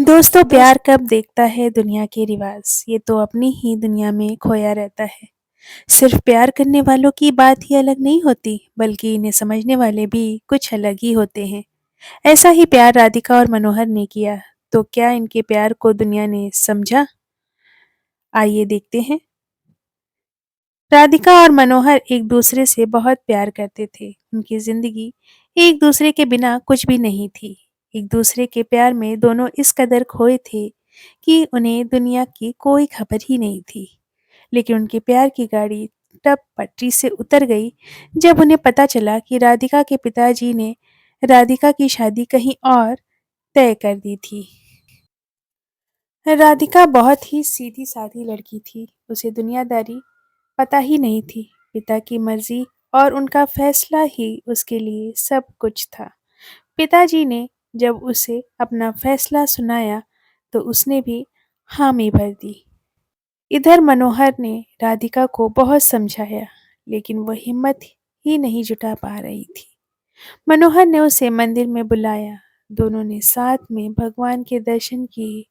दोस्तों दोस्त प्यार कब देखता है दुनिया के रिवाज ये तो अपनी ही दुनिया में खोया रहता है। सिर्फ प्यार करने वालों की बात ही अलग नहीं होती बल्कि इन्हें समझने वाले भी कुछ अलग ही होते हैं। ऐसा ही प्यार राधिका और मनोहर ने किया। तो क्या इनके प्यार को दुनिया ने समझा? आइए देखते हैं। राधिका और मनोहर एक दूसरे से बहुत प्यार करते थे। उनकी जिंदगी एक दूसरे के बिना कुछ भी नहीं थी। एक दूसरे के प्यार में दोनों इस कदर खोए थे कि उन्हें दुनिया की कोई खबर ही नहीं थी। लेकिन उनके प्यार की गाड़ी तब पटरी से उतर गई जब उन्हें पता चला कि राधिका के पिताजी ने राधिका की शादी कहीं और तय कर दी थी। राधिका बहुत ही सीधी सादी लड़की थी। उसे दुनियादारी पता ही नहीं थी। पिता की मर्जी और उनका फैसला ही उसके लिए सब कुछ था। पिताजी ने जब उसे अपना फैसला सुनाया तो उसने भी हामी भर दी। इधर मनोहर ने राधिका को बहुत समझाया लेकिन वह हिम्मत ही नहीं जुटा पा रही थी। मनोहर ने उसे मंदिर में बुलाया। दोनों ने साथ में भगवान के दर्शन किए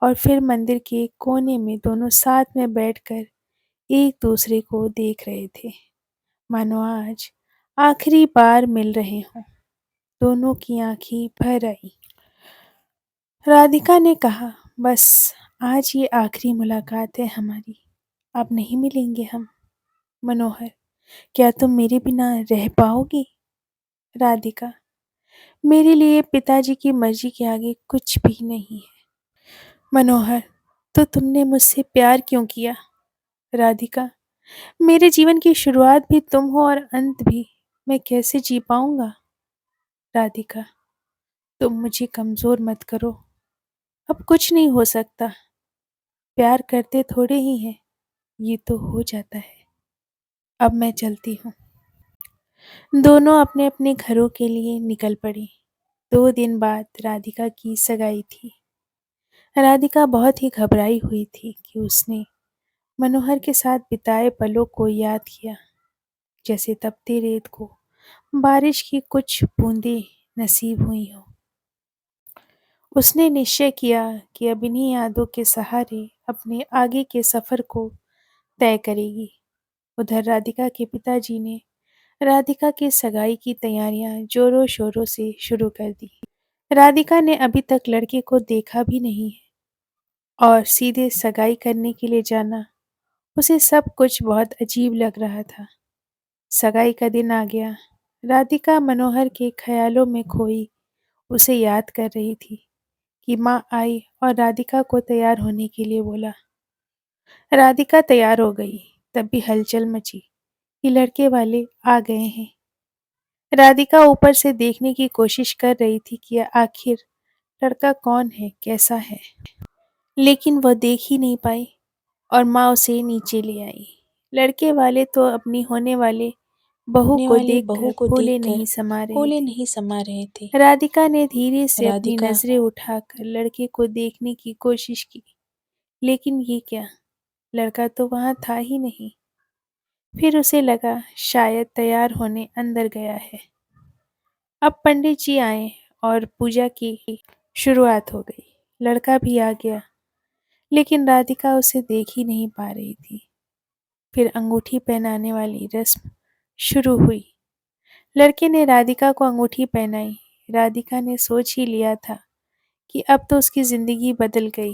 और फिर मंदिर के कोने में दोनों साथ में बैठकर एक दूसरे को देख रहे थे, मानो आज आखिरी बार मिल रहे हों। दोनों की आंखें भर आई। राधिका ने कहा, बस आज ये आखिरी मुलाकात है हमारी, अब नहीं मिलेंगे हम। मनोहर, क्या तुम मेरे बिना रह पाओगी? राधिका, मेरे लिए पिताजी की मर्जी के आगे कुछ भी नहीं है। मनोहर, तो तुमने मुझसे प्यार क्यों किया? राधिका, मेरे जीवन की शुरुआत भी तुम हो और अंत भी, मैं कैसे जी पाऊंगा? राधिका, तुम मुझे कमजोर मत करो, अब कुछ नहीं हो सकता। प्यार करते थोड़े ही हैं, ये तो हो जाता है। अब मैं चलती हूँ। दोनों अपने अपने घरों के लिए निकल पड़ी। 2 दिन बाद राधिका की सगाई थी। राधिका बहुत ही घबराई हुई थी कि उसने मनोहर के साथ बिताए पलों को याद किया, जैसे तपती रेत को बारिश की कुछ बूंदें नसीब हुई हो। उसने निश्चय किया कि अब इन्हीं यादों के सहारे अपने आगे के सफर को तय करेगी। उधर राधिका के पिताजी ने राधिका की सगाई की तैयारियां जोरों शोरों से शुरू कर दी। राधिका ने अभी तक लड़के को देखा भी नहीं है और सीधे सगाई करने के लिए जाना उसे सब कुछ बहुत अजीब लग रहा था। सगाई का दिन आ गया। राधिका मनोहर के ख्यालों में खोई उसे याद कर रही थी कि माँ आई और राधिका को तैयार होने के लिए बोला। राधिका तैयार हो गई, तब भी हलचल मची कि लड़के वाले आ गए हैं। राधिका ऊपर से देखने की कोशिश कर रही थी कि आखिर लड़का कौन है, कैसा है, लेकिन वह देख ही नहीं पाई और माँ उसे नीचे ले आई। लड़के वाले तो अपनी होने वाले बहू होने को वाली बहू देखकर को फूले देखकर नहीं समा रहे फूले थे। नहीं समा रहे थे। राधिका ने धीरे से अपनी राधिका नजरें उठाकर लड़के को देखने की कोशिश की, लेकिन ये क्या, लड़का तो वहां था ही नहीं। फिर उसे लगा शायद तैयार होने अंदर गया है। अब पंडित जी आए और पूजा की शुरुआत हो गई। लड़का भी आ गया, लेकिन राधिका उसे देख ही नहीं पा रही थी। फिर अंगूठी पहनाने वाली रस्म शुरू हुई। लड़के ने राधिका को अंगूठी पहनाई। राधिका ने सोच ही लिया था कि अब तो उसकी जिंदगी बदल गई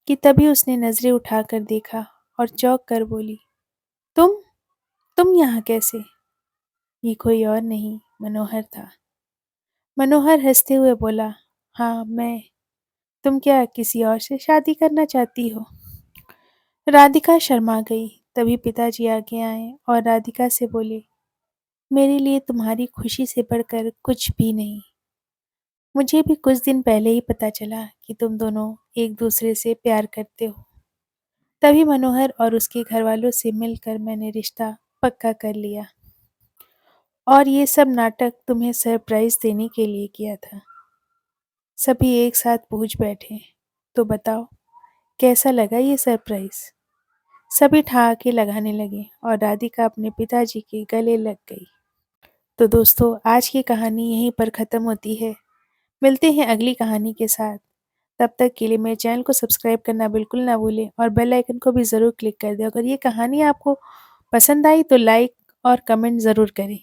कि तभी उसने नजरें उठाकर देखा और चौंक कर बोली, तुम तुम यहाँ कैसे? ये कोई और नहीं, मनोहर था। मनोहर हंसते हुए बोला, हाँ मैं। तुम क्या किसी और से शादी करना चाहती हो? राधिका शर्मा गई। तभी पिताजी आगे आए और राधिका से बोले, मेरे लिए तुम्हारी खुशी से बढ़कर कुछ भी नहीं। मुझे भी कुछ दिन पहले ही पता चला कि तुम दोनों एक दूसरे से प्यार करते हो। तभी मनोहर और उसके घर वालों से मिलकर मैंने रिश्ता पक्का कर लिया। और ये सब नाटक तुम्हें सरप्राइज देने के लिए किया था। सभी एक साथ पूछ बैठे, तो बताओ कैसा लगा ये सरप्राइज? सभी ठहाके लगाने लगे और राधिका अपने पिताजी के गले लग गई। तो दोस्तों आज की कहानी यहीं पर ख़त्म होती है। मिलते हैं अगली कहानी के साथ। तब तक के लिए मेरे चैनल को सब्सक्राइब करना बिल्कुल ना भूलें और बेल आइकन को भी ज़रूर क्लिक कर दें। अगर ये कहानी आपको पसंद आई तो लाइक और कमेंट ज़रूर करें।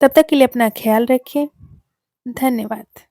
तब तक के लिए अपना ख़्याल रखें। धन्यवाद।